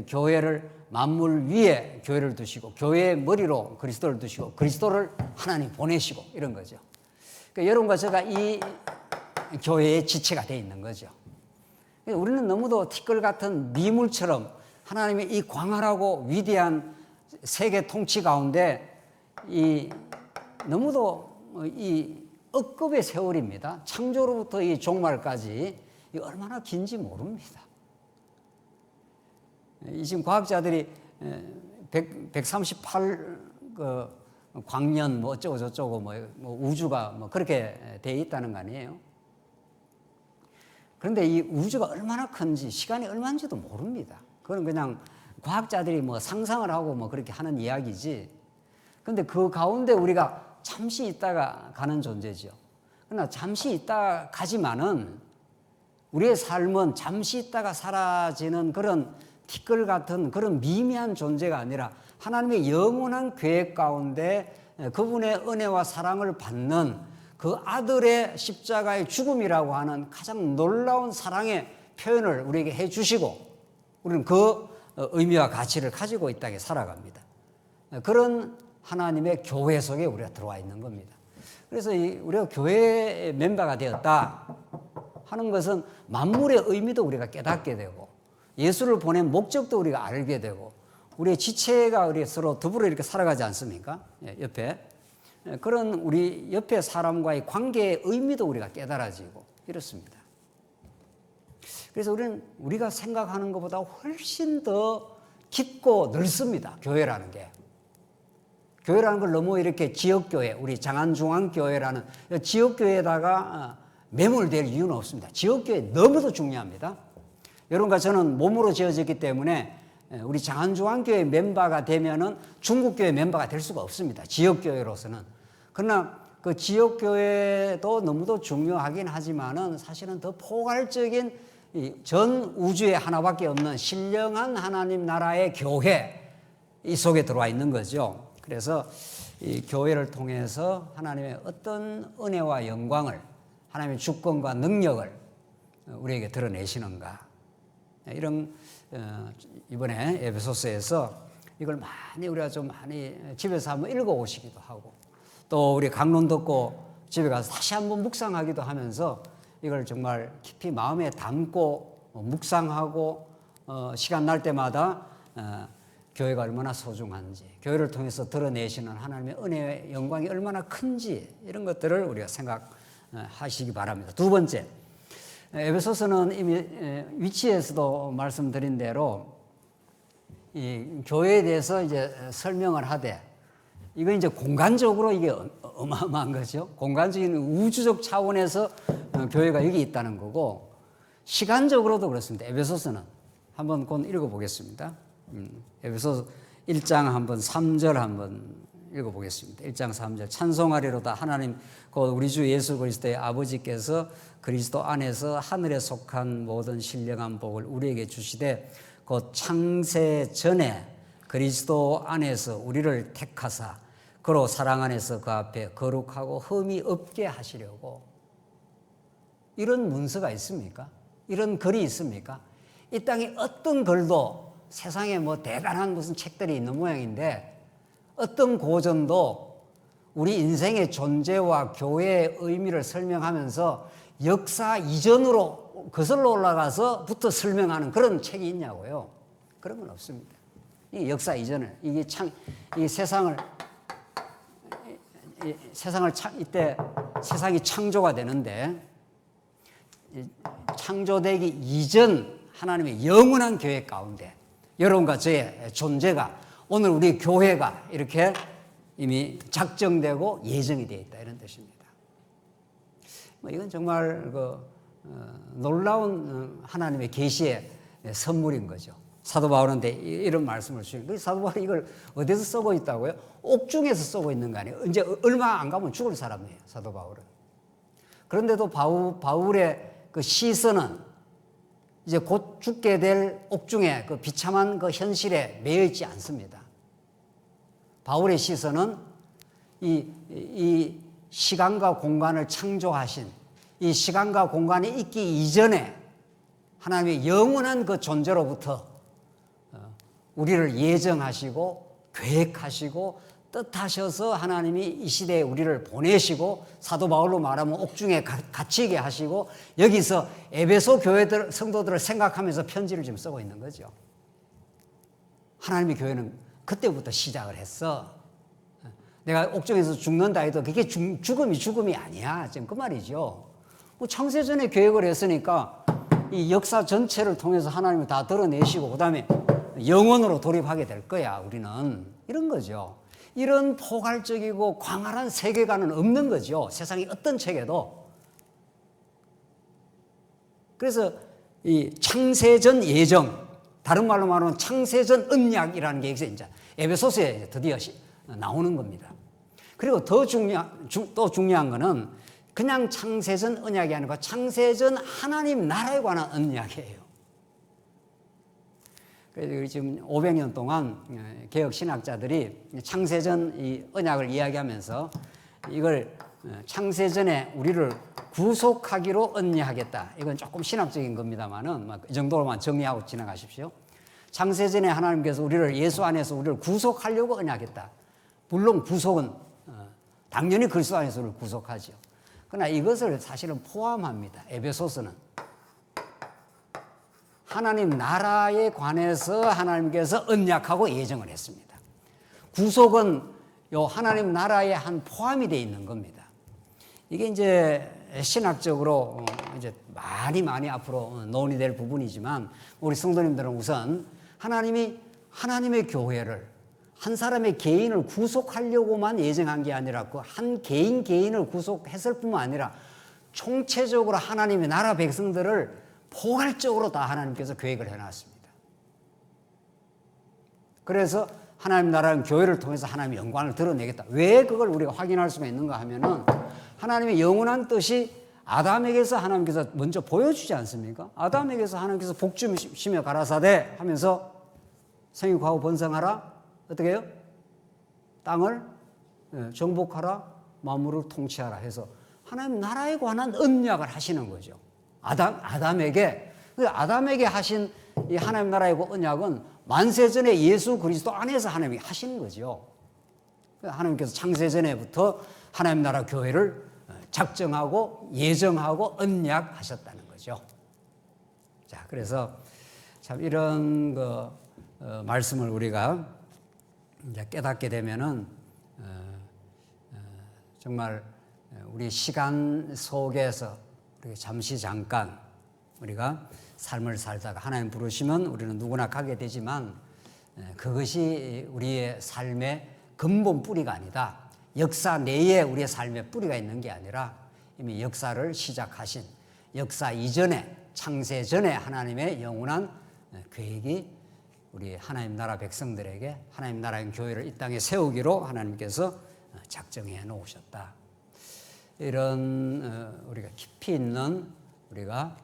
교회를 만물 위에 교회를 두시고 교회의 머리로 그리스도를 두시고 그리스도를 하나님 보내시고 이런 거죠. 그러니까 여러분과 제가 이 교회의 지체가 되어 있는 거죠. 우리는 너무도 티끌 같은 미물처럼 하나님의 이 광활하고 위대한 세계 통치 가운데 너무도 이 억급의 세월입니다. 창조로부터 이 종말까지 이 얼마나 긴지 모릅니다. 지금 과학자들이 138 광년 뭐 어쩌고 저쩌고 뭐 우주가 뭐 그렇게 돼 있다는 거 아니에요. 그런데 이 우주가 얼마나 큰지 시간이 얼마인지도 모릅니다. 그건 그냥 과학자들이 뭐 상상을 하고 뭐 그렇게 하는 이야기지. 그런데 그 가운데 우리가 잠시 있다가 가는 존재죠. 그러나 잠시 있다가 가지만은 우리의 삶은 잠시 있다가 사라지는 그런 티끌 같은 그런 미미한 존재가 아니라 하나님의 영원한 계획 가운데 그분의 은혜와 사랑을 받는 그 아들의 십자가의 죽음이라고 하는 가장 놀라운 사랑의 표현을 우리에게 해 주시고 우리는 그 의미와 가치를 가지고 이 땅에 살아갑니다. 그런 하나님의 교회 속에 우리가 들어와 있는 겁니다. 그래서 우리가 교회의 멤버가 되었다 하는 것은 만물의 의미도 우리가 깨닫게 되고 예수를 보낸 목적도 우리가 알게 되고 우리의 지체가 우리 서로 더불어 이렇게 살아가지 않습니까? 옆에 그런 우리 옆에 사람과의 관계의 의미도 우리가 깨달아지고 이렇습니다. 그래서 우리는 우리가 생각하는 것보다 훨씬 더 깊고 넓습니다. 교회라는 게. 교회라는 걸 너무 이렇게 지역교회, 우리 장안중앙교회라는 지역교회에다가 매몰될 이유는 없습니다. 지역교회 너무도 중요합니다. 여러분과 저는 몸으로 지어졌기 때문에 우리 장안중앙교회 멤버가 되면은 중국교회 멤버가 될 수가 없습니다. 지역교회로서는. 그러나 그 지역교회도 너무도 중요하긴 하지만은 사실은 더 포괄적인 전 우주에 하나밖에 없는 신령한 하나님 나라의 교회 이 속에 들어와 있는 거죠. 그래서 이 교회를 통해서 하나님의 어떤 은혜와 영광을, 하나님의 주권과 능력을 우리에게 드러내시는가. 이런 이번에 에베소서에서 이걸 많이 우리가 좀 많이 집에서 한번 읽어오시기도 하고, 또 우리 강론 듣고 집에 가서 다시 한번 묵상하기도 하면서 이걸 정말 깊이 마음에 담고 묵상하고 시간 날 때마다 교회가 얼마나 소중한지, 교회를 통해서 드러내시는 하나님의 은혜의 영광이 얼마나 큰지, 이런 것들을 우리가 생각하시기 바랍니다. 두 번째, 에베소서는 이미 위치에서도 말씀드린 대로 이 교회에 대해서 이제 설명을 하되, 이건 이제 공간적으로 이게 어마어마한 거죠. 공간적인 우주적 차원에서 교회가 여기 있다는 거고, 시간적으로도 그렇습니다. 에베소서는 한번 곧 읽어보겠습니다. 에베소 1장 한번 3절 한번 읽어보겠습니다. 1장 3절. 찬송하리로다 하나님 곧 우리 주 예수 그리스도의 아버지께서 그리스도 안에서 하늘에 속한 모든 신령한 복을 우리에게 주시되 곧 창세 전에 그리스도 안에서 우리를 택하사 그로 사랑 안에서 그 앞에 거룩하고 흠이 없게 하시려고. 이런 문서가 있습니까? 이런 글이 있습니까? 이 땅에 어떤 글도, 세상에 뭐 대단한 무슨 책들이 있는 모양인데 어떤 고전도 우리 인생의 존재와 교회의 의미를 설명하면서 역사 이전으로 거슬러 올라가서부터 설명하는 그런 책이 있냐고요. 그런 건 없습니다. 이 역사 이전을, 이게 이때 세상이 창조가 되는데, 창조되기 이전 하나님의 영원한 교회 가운데 여러분과 저의 존재가, 오늘 우리 교회가 이렇게 이미 작정되고 예정이 되어 있다, 이런 뜻입니다. 이건 정말 놀라운 하나님의 계시의 선물인 거죠. 사도 바울은 이런 말씀을 주시는, 사도 바울이 이걸 어디서 쓰고 있다고요? 옥중에서 쓰고 있는 거 아니에요? 이제 얼마 안 가면 죽을 사람이에요, 사도 바울은. 그런데도 바울의 그 시선은 이제 곧 죽게 될 옥중에 그 비참한 그 현실에 매여 있지 않습니다. 바울의 시선은 이 시간과 공간을 창조하신, 이 시간과 공간이 있기 이전에 하나님의 영원한 그 존재로부터 우리를 예정하시고 계획하시고 뜻하셔서 하나님이 이 시대에 우리를 보내시고, 사도 바울로 말하면 옥중에 갇히게 하시고, 여기서 에베소 교회들 성도들을 생각하면서 편지를 지금 쓰고 있는 거죠. 하나님의 교회는 그때부터 시작을 했어. 내가 옥중에서 죽는다 해도 그게 죽음이 아니야, 지금 그 말이죠. 뭐 창세전에 계획을 했으니까 이 역사 전체를 통해서 하나님이 다 드러내시고 그 다음에 영원으로 돌입하게 될 거야, 우리는. 이런 거죠. 이런 포괄적이고 광활한 세계관은 없는 거죠, 세상의 어떤 책에도. 그래서 이 창세전 예정, 다른 말로 말하면 창세전 언약이라는 게 이제 에베소서에 드디어 나오는 겁니다. 그리고 또 중요한 거는 그냥 창세전 언약이 아니고 창세전 하나님 나라에 관한 언약이에요. 그래서 지금 500년 동안 개혁 신학자들이 창세전 이 언약을 이야기하면서 이걸 창세전에 우리를 구속하기로 언약하겠다. 이건 조금 신학적인 겁니다만은 이 정도로만 정리하고 지나가십시오. 창세전에 하나님께서 우리를 예수 안에서 우리를 구속하려고 언약했다. 물론 구속은 당연히 그리스도 안에서 우리를 구속하죠. 그러나 이것을 사실은 포함합니다. 에베소서는 하나님 나라에 관해서 하나님께서 언약하고 예정을 했습니다. 구속은 요 하나님 나라의 한 포함이 되어 있는 겁니다. 이게 이제 신학적으로 이제 많이 앞으로 논의될 부분이지만, 우리 성도님들은 우선 하나님이 하나님의 교회를 한 사람의 개인을 구속하려고만 예정한 게 아니라 그 한 개인을 구속했을 뿐만 아니라 총체적으로 하나님의 나라 백성들을 포괄적으로 다 하나님께서 계획을 해놨습니다. 그래서 하나님 나라는 교회를 통해서 하나님의 영광을 드러내겠다. 왜 그걸 우리가 확인할 수가 있는가 하면은 하나님의 영원한 뜻이 아담에게서 하나님께서 먼저 보여주지 않습니까? 아담에게서 하나님께서 복주시며 가라사대 하면서 생육하고 번성하라. 어떻게 해요? 땅을 정복하라. 만물을 통치하라 해서 하나님 나라에 관한 언약을 하시는 거죠. 아담에게 하신 이 하나님 나라의 언약은 만세전에 예수 그리스도 안에서 하나님이 하시는 거죠. 하나님께서 창세전에부터 하나님 나라 교회를 작정하고 예정하고 언약하셨다는 거죠. 자, 그래서 참 이런 말씀을 우리가 이제 깨닫게 되면은 정말 우리 시간 속에서 우리 잠깐 우리가 삶을 살다가 하나님 부르시면 우리는 누구나 가게 되지만 그것이 우리의 삶의 근본 뿌리가 아니다. 역사 내에 우리의 삶의 뿌리가 있는 게 아니라 이미 역사를 시작하신 역사 이전에 창세 전에 하나님의 영원한 계획이 우리 하나님 나라 백성들에게 하나님 나라의 교회를 이 땅에 세우기로 하나님께서 작정해 놓으셨다. 이런 우리가 깊이 있는 우리가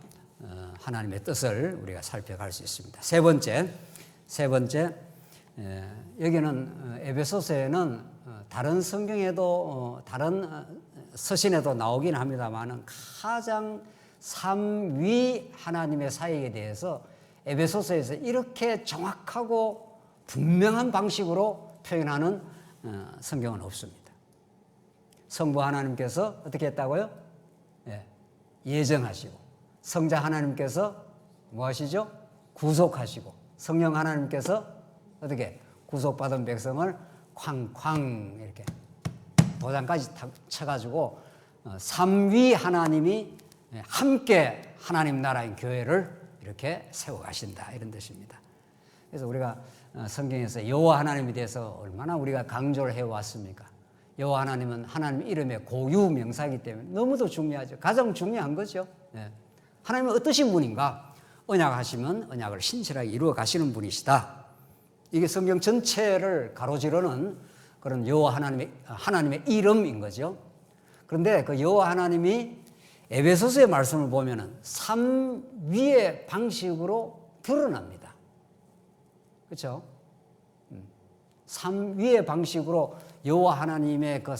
하나님의 뜻을 우리가 살펴갈 수 있습니다. 세 번째 여기는 에베소서에는 다른 성경에도 다른 서신에도 나오긴 합니다만 가장 삼위 하나님의 사역에 대해서 에베소서에서 이렇게 정확하고 분명한 방식으로 표현하는 성경은 없습니다. 성부 하나님께서 어떻게 했다고요? 예정하시고 성자 하나님께서 뭐 하시죠? 구속하시고 성령 하나님께서 어떻게 구속받은 백성을 쾅쾅 이렇게 도장까지 쳐가지고 삼위 하나님이 함께 하나님 나라의 교회를 이렇게 세워가신다 이런 뜻입니다. 그래서 우리가 성경에서 여호와 하나님에 대해서 얼마나 우리가 강조를 해왔습니까? 여호와 하나님은 하나님 이름의 고유 명사이기 때문에 너무도 중요하죠. 가장 중요한 거죠. 하나님은 어떠신 분인가? 언약하시면 언약을 신실하게 이루어 가시는 분이시다. 이게 성경 전체를 가로지르는 그런 여호와 하나님의 이름인 거죠. 그런데 그 여호와 하나님이 에베소서의 말씀을 보면은 삼위의 방식으로 드러납니다. 그렇죠? 삼위의 방식으로 여호와 하나님의 그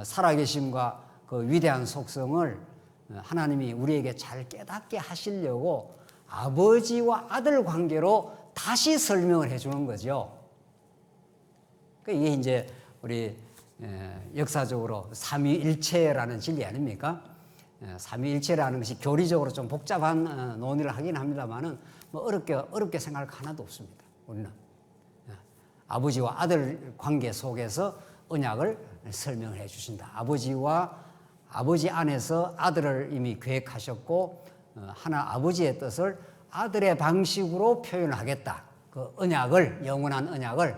살아계심과 그 위대한 속성을 하나님이 우리에게 잘 깨닫게 하시려고 아버지와 아들 관계로 다시 설명을 해주는 거죠. 이게 이제 우리 역사적으로 삼위일체라는 진리 아닙니까? 삼위일체라는 것이 교리적으로 좀 복잡한 논의를 하긴 합니다만은 뭐 어렵게 생각할 거 하나도 없습니다. 우리는 아버지와 아들 관계 속에서 언약을 설명을 해주신다. 아버지 안에서 아들을 이미 계획하셨고 아버지의 뜻을 아들의 방식으로 표현하겠다. 그 언약을 영원한 언약을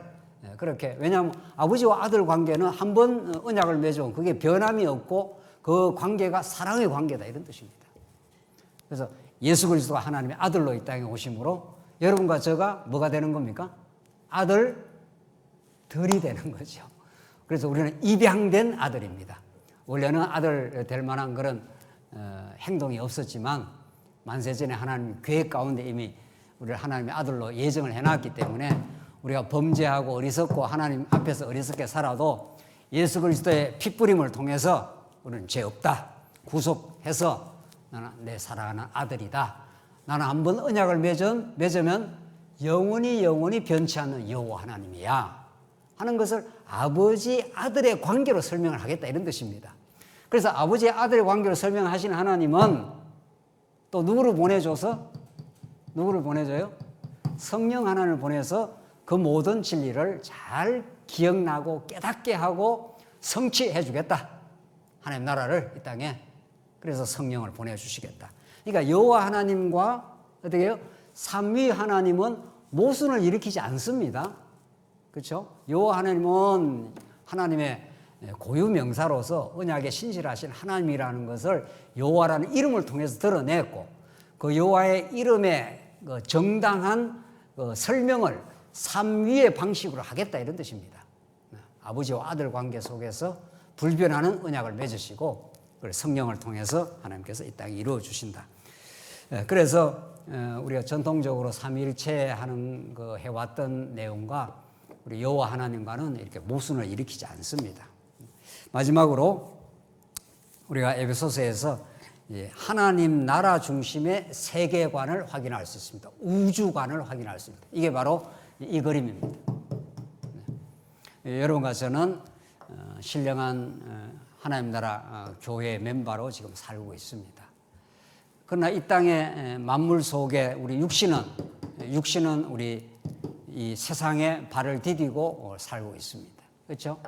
그렇게 왜냐하면 아버지와 아들 관계는 한 번 언약을 맺으면 그게 변함이 없고 그 관계가 사랑의 관계다 이런 뜻입니다. 그래서 예수 그리스도가 하나님의 아들로 이 땅에 오심으로 여러분과 저가 뭐가 되는 겁니까? 아들들이 되는 거죠. 그래서 우리는 입양된 아들입니다. 원래는 아들 될 만한 그런 행동이 없었지만 만세전에 하나님 계획 가운데 이미 우리를 하나님의 아들로 예정을 해놨기 때문에 우리가 범죄하고 어리석고 하나님 앞에서 어리석게 살아도 예수 그리스도의 핏부림을 통해서 우리는 죄 없다. 구속해서 나는 내 사랑하는 아들이다. 나는 한번 언약을 맺으면 영원히 변치 않는 여호와 하나님이야 하는 것을 아버지 아들의 관계로 설명을 하겠다 이런 뜻입니다. 그래서 아버지 아들의 관계로 설명하시는 하나님은 또 누구를 보내줘요? 성령 하나님을 보내서 그 모든 진리를 잘 기억나고 깨닫게 하고 성취해 주겠다. 하나님 나라를 이 땅에 그래서 성령을 보내주시겠다. 그러니까 여호와 하나님과 어떻게 해요? 삼위 하나님은 모순을 일으키지 않습니다. 그렇죠? 여호와 하나님은 하나님의 고유 명사로서 언약에 신실하신 하나님이라는 것을 여호와라는 이름을 통해서 드러냈고, 그 여호와의 이름의 그 정당한 설명을 삼위의 방식으로 하겠다, 이런 뜻입니다. 아버지와 아들 관계 속에서 불변하는 언약을 맺으시고, 그걸 성령을 통해서 하나님께서 이 땅에 이루어 주신다. 그래서 우리가 전통적으로 삼위일체 하는 그 해왔던 내용과 우리 여호와 하나님과는 이렇게 모순을 일으키지 않습니다. 마지막으로 우리가 에베소서에서 하나님 나라 중심의 세계관을 확인할 수 있습니다. 우주관을 확인할 수 있습니다. 이게 바로 이 그림입니다. 여러분과 저는 신령한 하나님 나라 교회 멤버로 지금 살고 있습니다. 그러나 이 땅의 만물 속에 우리 육신은 우리 이 세상에 발을 디디고 살고 있습니다. 그렇죠?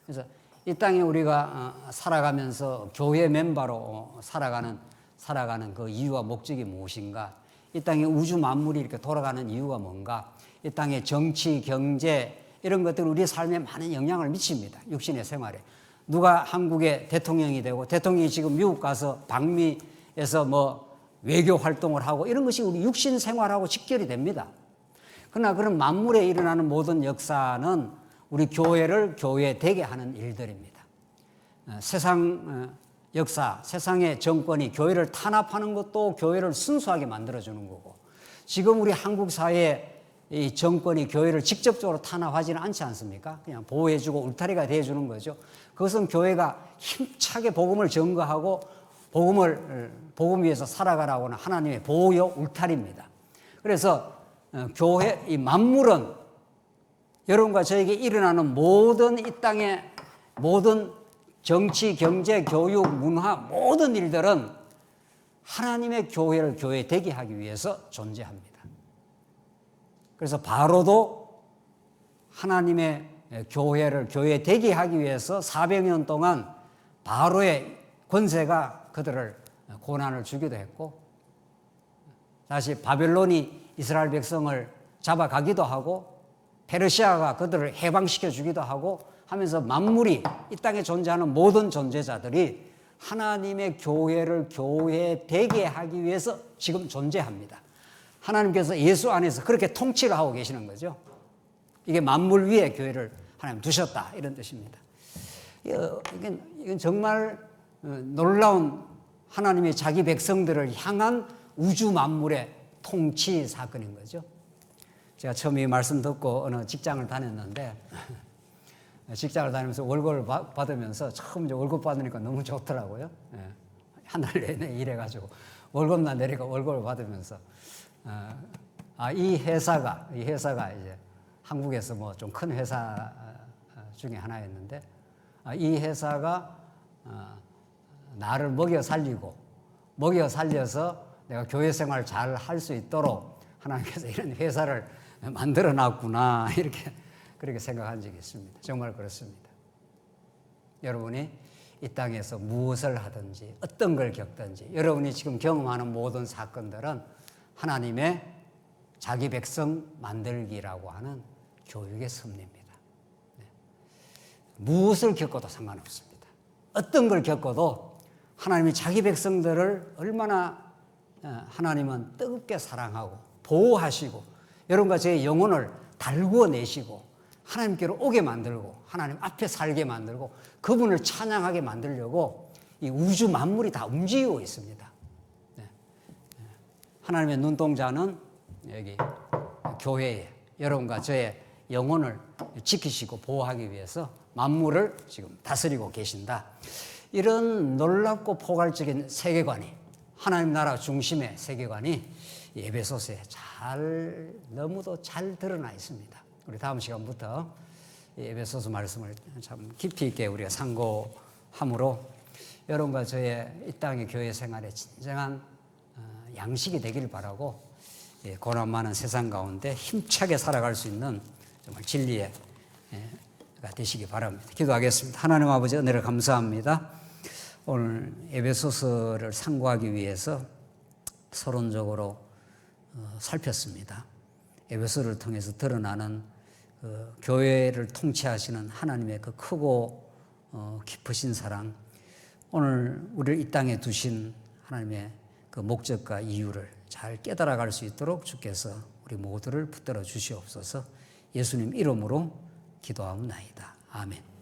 그래서 이 땅에 우리가 살아가면서 교회 멤버로 살아가는 그 이유와 목적이 무엇인가? 이 땅에 우주 만물이 이렇게 돌아가는 이유가 뭔가? 이 땅의 정치, 경제 이런 것들은 우리 삶에 많은 영향을 미칩니다. 육신의 생활에. 누가 한국의 대통령이 되고, 대통령이 지금 미국 가서 방미에서 뭐 외교 활동을 하고, 이런 것이 우리 육신 생활하고 직결이 됩니다. 그러나 그런 만물에 일어나는 모든 역사는 우리 교회를 교회되게 하는 일들입니다. 세상 역사, 세상의 정권이 교회를 탄압하는 것도 교회를 순수하게 만들어주는 거고, 지금 우리 한국 사회에 이 정권이 교회를 직접적으로 탄압하지는 않지 않습니까? 그냥 보호해주고 울타리가 되어주는 거죠. 그것은 교회가 힘차게 복음을 전거하고 복음 위에서 살아가라고 하는 하나님의 보호역 울타리입니다. 그래서 교회, 이 만물은 여러분과 저에게 일어나는 모든 이 땅의 모든 정치, 경제, 교육, 문화 모든 일들은 하나님의 교회를 교회되게 하기 위해서 존재합니다. 그래서 바로도 하나님의 교회를 교회되게 하기 위해서 400년 동안 바로의 권세가 그들을 고난을 주기도 했고, 다시 바벨론이 이스라엘 백성을 잡아가기도 하고, 페르시아가 그들을 해방시켜 주기도 하고 하면서 만물이, 이 땅에 존재하는 모든 존재자들이 하나님의 교회를 교회되게 하기 위해서 지금 존재합니다. 하나님께서 예수 안에서 그렇게 통치를 하고 계시는 거죠. 이게 만물 위에 교회를 하나님 두셨다, 이런 뜻입니다. 이건 정말 놀라운 하나님의 자기 백성들을 향한 우주 만물의 통치 사건인 거죠. 제가 처음에 말씀 듣고 어느 직장을 다녔는데, 직장을 다니면서 월급을 받으면서 처음 이제 월급 받으니까 너무 좋더라고요. 한 달 내내 일해가지고 월급날 내리고 월급을 받으면서 이 회사가 이제 한국에서 뭐 좀 큰 회사 중에 하나였는데, 이 회사가 나를 먹여 살려서 내가 교회 생활을 잘 할 수 있도록 하나님께서 이런 회사를 만들어 놨구나, 그렇게 생각한 적이 있습니다. 정말 그렇습니다. 여러분이 이 땅에서 무엇을 하든지 어떤 걸 겪든지 여러분이 지금 경험하는 모든 사건들은 하나님의 자기 백성 만들기라고 하는 교육의 섭리입니다. 무엇을 겪어도 상관없습니다. 어떤 걸 겪어도 하나님이 자기 백성들을 얼마나 하나님은 뜨겁게 사랑하고 보호하시고 여러분과 저의 영혼을 달구어 내시고 하나님께로 오게 만들고 하나님 앞에 살게 만들고 그분을 찬양하게 만들려고 이 우주 만물이 다 움직이고 있습니다. 하나님의 눈동자는 여기 교회에 여러분과 저의 영혼을 지키시고 보호하기 위해서 만물을 지금 다스리고 계신다. 이런 놀랍고 포괄적인 세계관이, 하나님 나라 중심의 세계관이 에베소서에 너무도 잘 드러나 있습니다. 우리 다음 시간부터 에베소서 말씀을 참 깊이 있게 우리가 상고함으로 여러분과 저의 이 땅의 교회 생활의 진정한 양식이 되길 바라고, 고난 많은 세상 가운데 힘차게 살아갈 수 있는 정말 진리가 되시기 바랍니다. 기도하겠습니다. 하나님 아버지, 은혜를 감사합니다. 오늘 에베소서를 상고하기 위해서 서론적으로 살폈습니다. 에베소를 통해서 드러나는 그 교회를 통치하시는 하나님의 그 크고 깊으신 사랑, 오늘 우리를 이 땅에 두신 하나님의 그 목적과 이유를 잘 깨달아갈 수 있도록 주께서 우리 모두를 붙들어 주시옵소서. 예수님 이름으로 기도하옵나이다. 아멘.